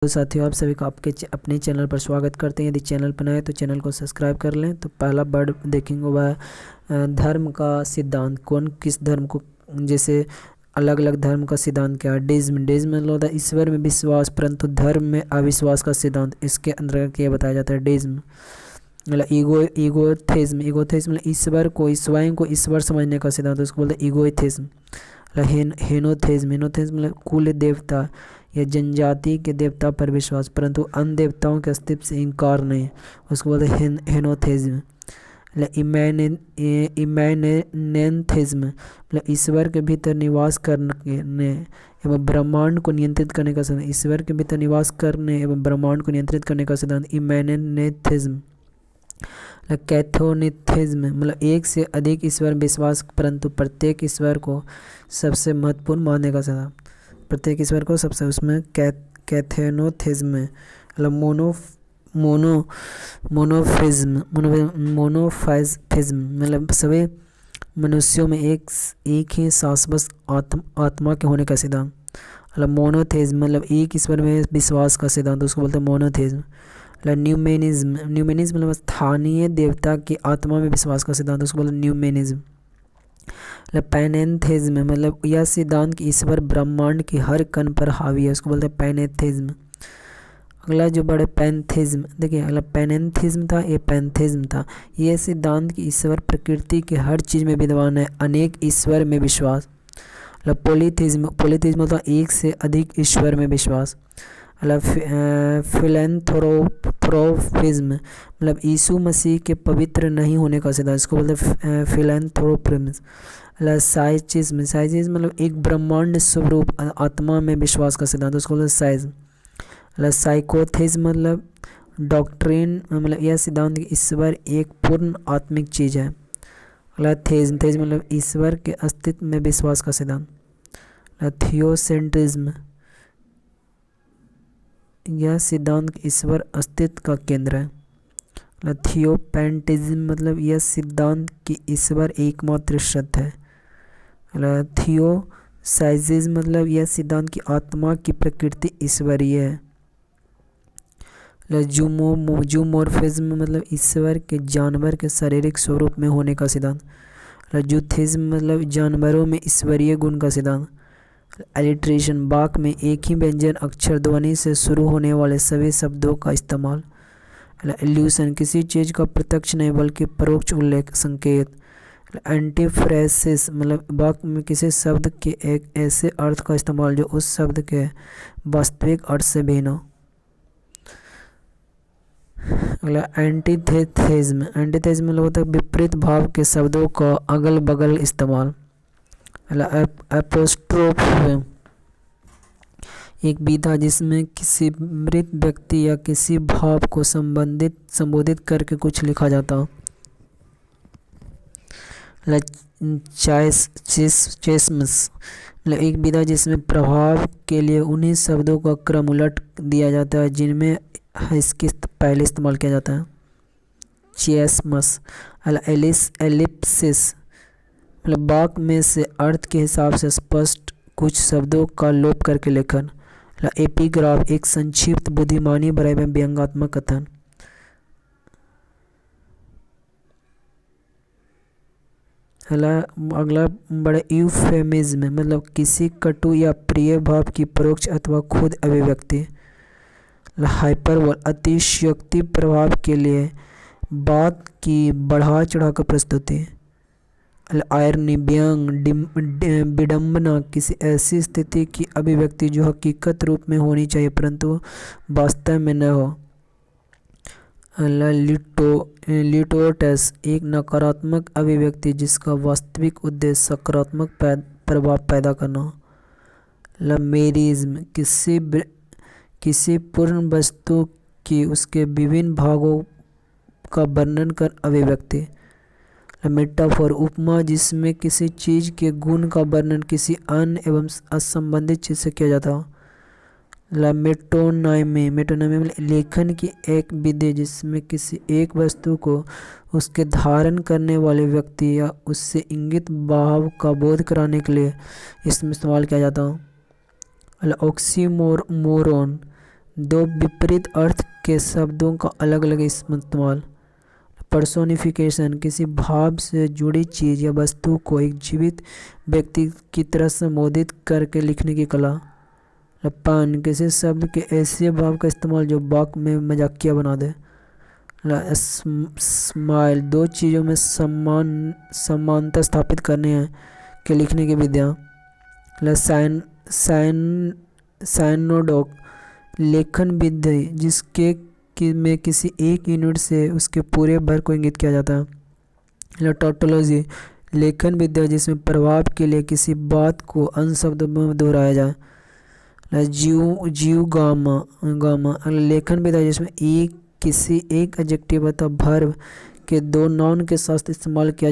तो साथियों, आप सभी का अपने चैनल पर स्वागत करते हैं। यदि चैनल पर नए हैं तो चैनल को सब्सक्राइब कर लें। तो पहला वर्ड देखेंगे वह धर्म का सिद्धांत। कौन किस धर्म को, जैसे अलग अलग धर्म का सिद्धांत क्या है। डिज्म मतलब होता है ईश्वर में विश्वास परंतु धर्म में अविश्वास का सिद्धांत। इसके अंतर्गत यह बताया जाता है डिज्म। मतलब ईगोथेज्म मतलब ईश्वर को, स्वयं को ईश्वर समझने का सिद्धांत, उसको बोलते हैं ईगोथेज्म। हेनोथेज्म मतलब कुल देवता या जनजाति के देवता पर विश्वास परंतु अन्य देवताओं के अस्तित्व से इनकार नहीं, उसको बोलते हैं हेनोथेज्म। इमैनेंथेज्म मतलब ईश्वर के भीतर निवास करने एवं ब्रह्मांड को नियंत्रित करने का सिद्धांत। ईश्वर के भीतर निवास करने एवं ब्रह्मांड को नियंत्रित करने का सिद्धांत इमैनेंथेज्म। कैथोनिथिज्म मतलब एक से अधिक ईश्वर विश्वास परंतु प्रत्येक ईश्वर को सबसे महत्वपूर्ण मानने का सिद्धांत। प्रत्येक ईश्वर को सबसे, उसमें कैथेनोथिज्म मतलब मोनोफाइज्म मतलब सभी मनुष्यों में एक ही शाश्वत आत्मा के होने का सिद्धांत। मतलब मोनोथेज्म मतलब एक ईश्वर में विश्वास का सिद्धांत, उसको बोलते हैं मोनोथेज्म। न्यूमेनिज्म मतलब स्थानीय देवता की आत्मा में विश्वास का सिद्धांत, उसको बोलते हैं न्यूमेनिज्म। पैनेथेज्म मतलब यह सिद्धांत कि ईश्वर ब्रह्मांड की हर कण पर हावी है, उसको बोलते हैं पैनेथेज्म। अगला जो बड़े पैंथेज्म, देखिए अगला पैनेथेज्म था, ये पैंथेज्म था। यह सिद्धांत कि ईश्वर प्रकृति के हर चीज में विद्वान है, अनेक ईश्वर में विश्वास। मतलब पोलीथिज्म मतलब एक से अधिक ईश्वर में विश्वास। मतलब फिलैंथ्रोपिज्म मतलब यीशु मसीह के पवित्र नहीं होने का सिद्धांत, इसको बोलते हैं फिलैंथ्रोपिज्म। साइचिज्म मतलब एक ब्रह्मांड स्वरूप आत्मा में विश्वास का सिद्धांत, उसको बोलते हैं साइज्म। साइकोथिज्म मतलब डॉक्ट्रिन मतलब यह सिद्धांत कि ईश्वर एक पूर्ण आत्मिक चीज है। थेज्म मतलब ईश्वर के अस्तित्व में विश्वास का सिद्धांत। थियोसेंट्रिज्म यह सिद्धांत ईश्वर अस्तित्व का केंद्र है। थियोपेंटिज्म मतलब यह सिद्धांत कि ईश्वर एकमात्र सत्य है। थियोसाइजिज्म मतलब यह सिद्धांत कि आत्मा की प्रकृति ईश्वरीय है। जूमोर्फिज्म मतलब ईश्वर के जानवर के शारीरिक स्वरूप में होने का सिद्धांत। जूथिज्म मतलब जानवरों में ईश्वरीय गुण का सिद्धांत। एलिट्रेशन वाक् में एक ही व्यंजन अक्षर ध्वनि से शुरू होने वाले सभी शब्दों का इस्तेमाल। एल्यूशन किसी चीज का प्रत्यक्ष नहीं बल्कि परोक्ष उल्लेख, संकेत। एंटीफ्रेसिस मतलब वाक्य में किसी शब्द के एक ऐसे अर्थ का इस्तेमाल जो उस शब्द के वास्तविक अर्थ से भिन्न हो। एंटीथेज्म मतलब होता है विपरीत भाव के शब्दों का अगल बगल इस्तेमाल। एपोस्ट्रोफ एक विधा जिसमें किसी मृत व्यक्ति या किसी भाव को संबोधित करके कुछ लिखा जाता हो। चेस्मस मतलब एक विधा जिसमें प्रभाव के लिए उन्हीं शब्दों का क्रम उलट दिया जाता है जिनमें इसके पहले इस्तेमाल किया जाता है। चेस्मस एलिप्सिस मतलब वाक्य में से अर्थ के हिसाब से स्पष्ट कुछ शब्दों का लोप करके लेखन। एपिग्राफ एक संक्षिप्त बुद्धिमानी भरा एवं व्यंग्यात्मक कथन। अगला बड़ा यूफेमिज्म मतलब किसी कटु या प्रिय भाव की परोक्ष अथवा खुद अभिव्यक्ति। हाइपरबोल अतिशयोक्ति प्रभाव के लिए बात की बढ़ा चढ़ा कर प्रस्तुति। आयरनी व्यंग विडंबना किसी ऐसी स्थिति की अभिव्यक्ति जो हकीकत रूप में होनी चाहिए परंतु वास्तव में न हो। लिटोटस एक नकारात्मक अभिव्यक्ति जिसका वास्तविक उद्देश्य सकारात्मक प्रभाव पैदा करना हो। मेरिज्म किसी पूर्ण वस्तु की उसके विभिन्न भागों का वर्णन कर अभिव्यक्ति। मेटाफोर उपमा जिसमें किसी चीज के गुण का वर्णन किसी अन्य एवं असंबंधित चीज से किया जाता हो। मेटोनाइमी लेखन की एक विधि जिसमें किसी एक वस्तु को उसके धारण करने वाले व्यक्ति या उससे इंगित भाव का बोध कराने के लिए इसमें इस्तेमाल किया जाता हो। ऑक्सीमोरोन दो विपरीत अर्थ के शब्दों का अलग अलग इस्तेमाल। पर्सोनिफिकेशन, किसी भाव से जुड़ी चीज़ या वस्तु को एक जीवित व्यक्ति की तरह संबोधित करके लिखने की कला। पन, किसी शब्द के ऐसे भाव का इस्तेमाल जो वाक्य में मजाकिया बना दे। स्माइल, दो चीज़ों में समानता स्थापित करने के लिखने की विद्या। साइन साइन साइनोडोक, लेखन विधि जिसके में किसी एक यूनिट से उसके पूरे भर को इंगित किया जाता है। टोटोलॉजी, लेखन विद्या जिसमें प्रभाव के लिए किसी बात को अन्य शब्दों में दोहराया जाए। जीव गामा, लेखन विद्या जिसमें किसी एक एडजेक्टिव अथवा वर्ब के दो नाउन के साथ इस्तेमाल किया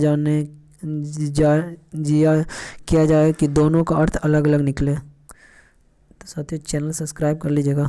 जाए कि दोनों का अर्थ अलग अलग निकले। तो साथियों, चैनल सब्सक्राइब कर लीजिएगा।